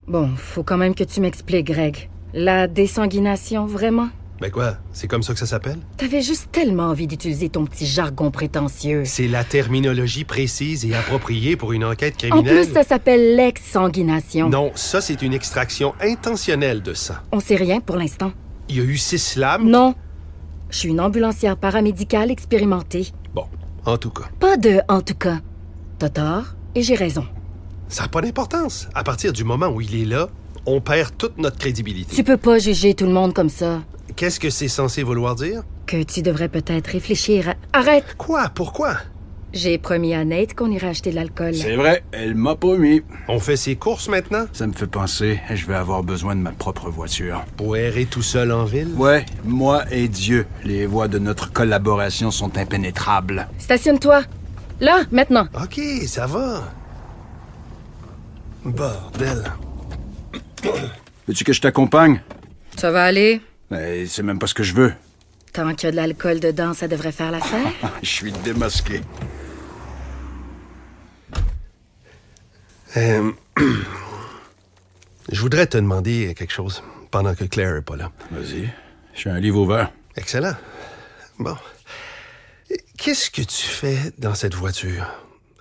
Bon, faut quand même que tu m'expliques, Greg. La désanguination, vraiment? Ben quoi, c'est comme ça que ça s'appelle? T'avais juste tellement envie d'utiliser ton petit jargon prétentieux. C'est la terminologie précise et appropriée pour une enquête En criminelle. plus, ça s'appelle l'exsanguination. Non, ça c'est une extraction intentionnelle de sang. On sait rien pour l'instant. Il y a eu 6 lames? Non. Je suis une ambulancière paramédicale expérimentée. Bon, en tout cas. Pas de « en tout cas ». T'as tort et j'ai raison. Ça n'a pas d'importance. À partir du moment où il est là, on perd toute notre crédibilité. Tu peux pas juger tout le monde comme ça. Qu'est-ce que c'est censé vouloir dire? Que tu devrais peut-être réfléchir à... Arrête! Quoi? Pourquoi? J'ai promis à Nate qu'on irait acheter de l'alcool. C'est vrai, elle m'a promis. On fait ses courses maintenant? Ça me fait penser, je vais avoir besoin de ma propre voiture. Pour errer tout seul en ville? Ouais, moi et Dieu, les voies de notre collaboration sont impénétrables. Stationne-toi. Là, maintenant. OK, ça va. Bordel. Veux-tu que je t'accompagne? Ça va aller? Mais c'est même pas ce que je veux. Tant qu'il y a de l'alcool dedans, ça devrait faire l'affaire. Je suis démasqué. Je voudrais te demander quelque chose pendant que Claire est pas là. Vas-y, j'ai un livre ouvert. Excellent. Bon. Qu'est-ce que tu fais dans cette voiture?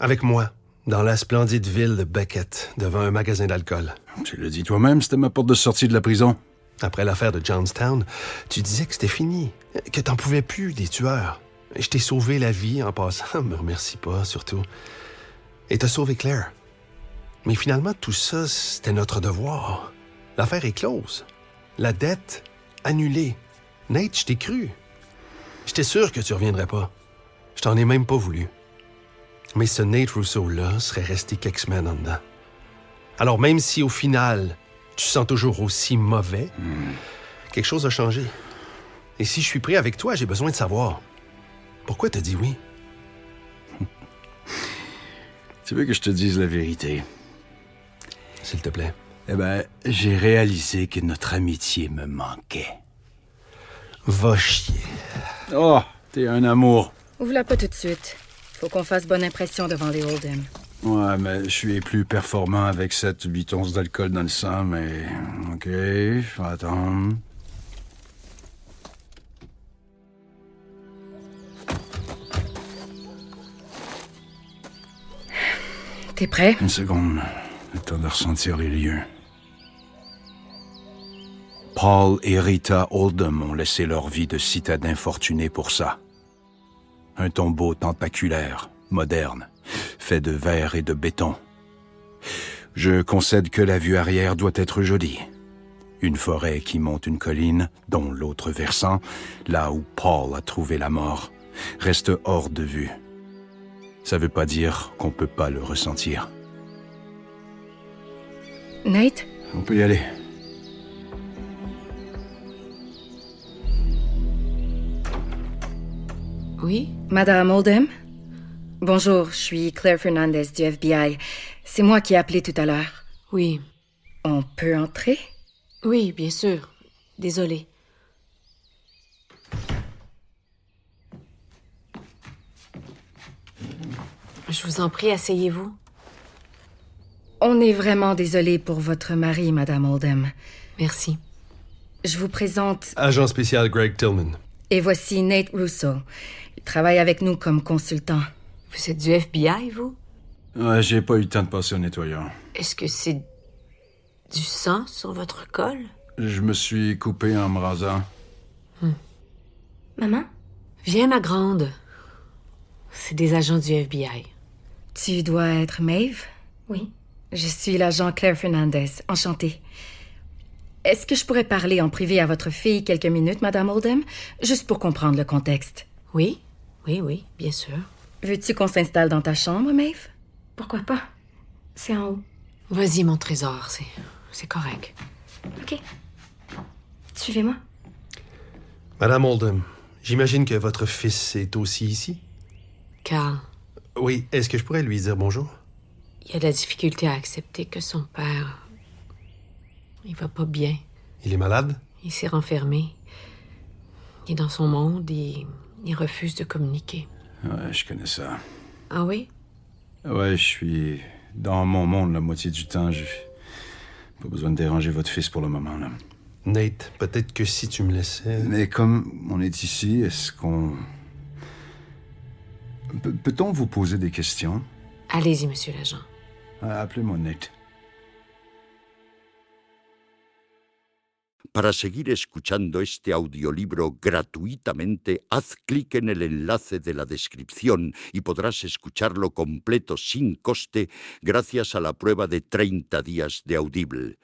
Avec moi, dans la splendide ville de Beckett, devant un magasin d'alcool. Tu l'as dit toi-même, c'était ma porte de sortie de la prison. Après l'affaire de Johnstown, tu disais que c'était fini, que t'en pouvais plus des tueurs. Je t'ai sauvé la vie en passant, me remercie pas, surtout. Et t'as sauvé Claire. Mais finalement, tout ça, c'était notre devoir. L'affaire est close. La dette, annulée. Nate, je t'ai cru. J'étais sûr que tu reviendrais pas. Je t'en ai même pas voulu. Mais ce Nate Russo-là serait resté quelques semaines en dedans. Alors même si au final, tu te sens toujours aussi mauvais, quelque chose a changé. Et si je suis pris avec toi, j'ai besoin de savoir. Pourquoi t'as dit oui? Tu veux que je te dise la vérité? S'il te plaît. Eh ben, j'ai réalisé que notre amitié me manquait. Va chier. Oh, t'es un amour. Ouvre-la pas tout de suite. Faut qu'on fasse bonne impression devant les Holden. Ouais, mais je suis plus performant avec 7-8 onces d'alcool dans le sang, mais... OK, je vais attendre. T'es prêt? Une seconde. Le temps de ressentir les lieux. Paul et Rita Oldham ont laissé leur vie de citadins fortunés pour ça. Un tombeau tentaculaire, moderne, fait de verre et de béton. Je concède que la vue arrière doit être jolie. Une forêt qui monte une colline, dont l'autre versant, là où Paul a trouvé la mort, reste hors de vue. Ça veut pas dire qu'on peut pas le ressentir. Nate? On peut y aller. Oui? Madame Oldham? Bonjour, je suis Claire Fernandez du FBI. C'est moi qui ai appelé tout à l'heure. Oui. On peut entrer? Oui, bien sûr. Désolée. Je vous en prie, asseyez-vous. On est vraiment désolé pour votre mari, Madame Oldham. Merci. Je vous présente... Agent spécial Greg Tillman. Et voici Nate Russo. Il travaille avec nous comme consultant. Vous êtes du FBI, vous? Ouais, j'ai pas eu le temps de passer au nettoyeur. Est-ce que c'est du sang sur votre col? Je me suis coupé en me rasant. Maman? Viens, ma grande. C'est des agents du FBI. Tu dois être Maeve? Oui. Je suis l'agent Claire Fernandez. Enchantée. Est-ce que je pourrais parler en privé à votre fille quelques minutes, Madame Oldham? Juste pour comprendre le contexte. Oui, oui, bien sûr. Veux-tu qu'on s'installe dans ta chambre, Maeve? Pourquoi pas? C'est en haut. Vas-y, mon trésor, c'est correct. OK. Suivez-moi. Madame Oldham, j'imagine que votre fils est aussi ici? Carl, Oui, est-ce que je pourrais lui dire bonjour? il a de la difficulté à accepter que son père... Il va pas bien. Il est malade? Il s'est renfermé. Il est dans son monde et il refuse de communiquer. Ouais, je connais ça. Ah oui? Ouais, je suis dans mon monde la moitié du temps. Pas besoin de déranger votre fils pour le moment, là. Nate, peut-être que si tu me laissais... Mais comme on est ici, est-ce qu'on... Peut-on vous poser des questions? Allez-y, monsieur l'agent. Appelez-moi Nate. Para seguir escuchando este audiolibro gratuitamente, haz clic en el enlace de la descripción y podrás escucharlo completo sin coste gracias a la prueba de 30 días de Audible.